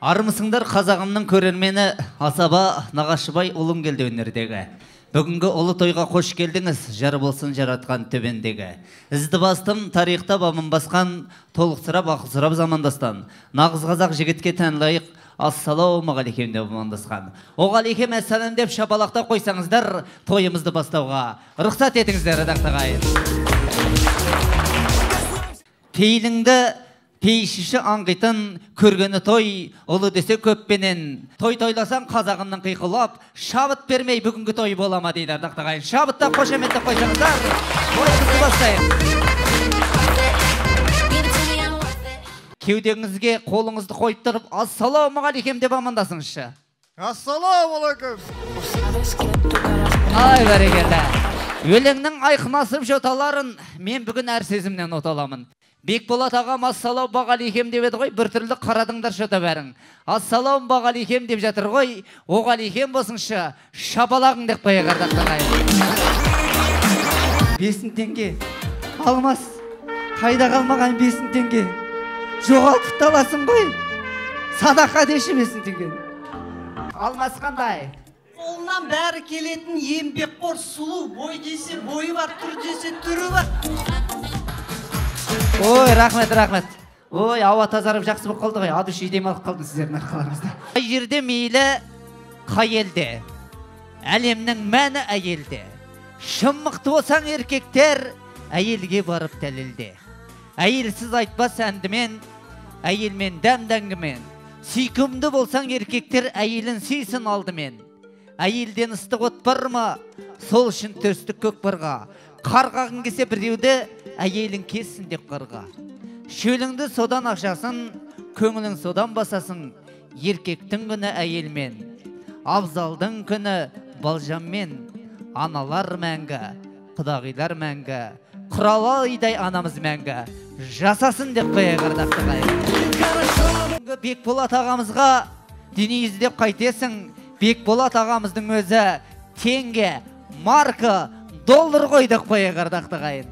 Армысыңдар қазағымның көрермені Асаба Нағашыбай ұлың келді өнердегі. Бүгінгі ұлы тойға қош келдіңіз, жар болсын жаратқан төбендегі. Ізді бастым тарихта бабын басқан, толықсырап ақылсырап замандастан. Нағыз қазақ жігітке тән лайық, ассалаумағалейкем деп амандасқан. Оғалейкем әссалам деп шапалақта қойсаңыздар, тойымызды бастауға рұқсат етіңіздер, редактағайын. Пейіліңді пейшіші аңғитын көргені той, ұлы десе көппенен. Той тойласаң қазағымның қиқылап, шабыт бермей бүгінгі той болама дейді, редактағайын. Шабытта қошеметті қойсаңыздар, тойымызды бастайық. Кеудеңізге қолыңызды қойып тұрып, ассалаумағалейкем деп амандасыңызшы. Ассалаумағалейкем. Ай, бәрекелді. Өлеңнің айқынасып жоталарын мен бүгін әр сезімнен оталамын. Бекболат ағам ассалаумағалейкем деп еді ғой, бір түрлі қарадыңдар жота бәрің. Ассалаумағалейкем деп жатыр ғой, оғалейкем болсыншы, шапалағың деп қоя қардақтағай. 5 теңге. Алмас, қайда қалмаған 5 теңге. Жоғалтып таласың ғой. Садақа деші 5 теңге. Алмас қандай? Қолынан бәрі келетін еңбекқор сұлу, бой десе бойы бар, түр десе түрі бар. Ой, рахмет. Ой, ауа тазарып жақсы болып қалды ғой. Адуш үйдем алып қалдым сіздердің арқаларыңызда. Қай жерде мейлі, қай елде. Әлемнің мәні әйелде. Шыммықты болсаң еркектер, әйелге барып дәлелде. Әйелсіз айтпас әндімен, әйелмен дәмдәңгімен. Сүйкімді болсаң еркектер, әйелін сүйсін алдымен. Әйелден ыстық от бар ма, сол үшін төстік көк барға. Қарғағын кесе біреуді, әйелін кессін деп қарға. Шөліңді содан ашасын, көңілің содан басасын. Еркектің күні әйелмен, абзалдың күні балжаммен. Аналар мәңгі, құдағилар мәңгі, құралайдай анамыз мәңгі. Жасасын деп қоя қардақтығай. Бекболат ағамызға дүние іздеп қайтесің. Бекболат ағамыздың өзі теңге, марка, доллар қойдық қоя қардақтығайын.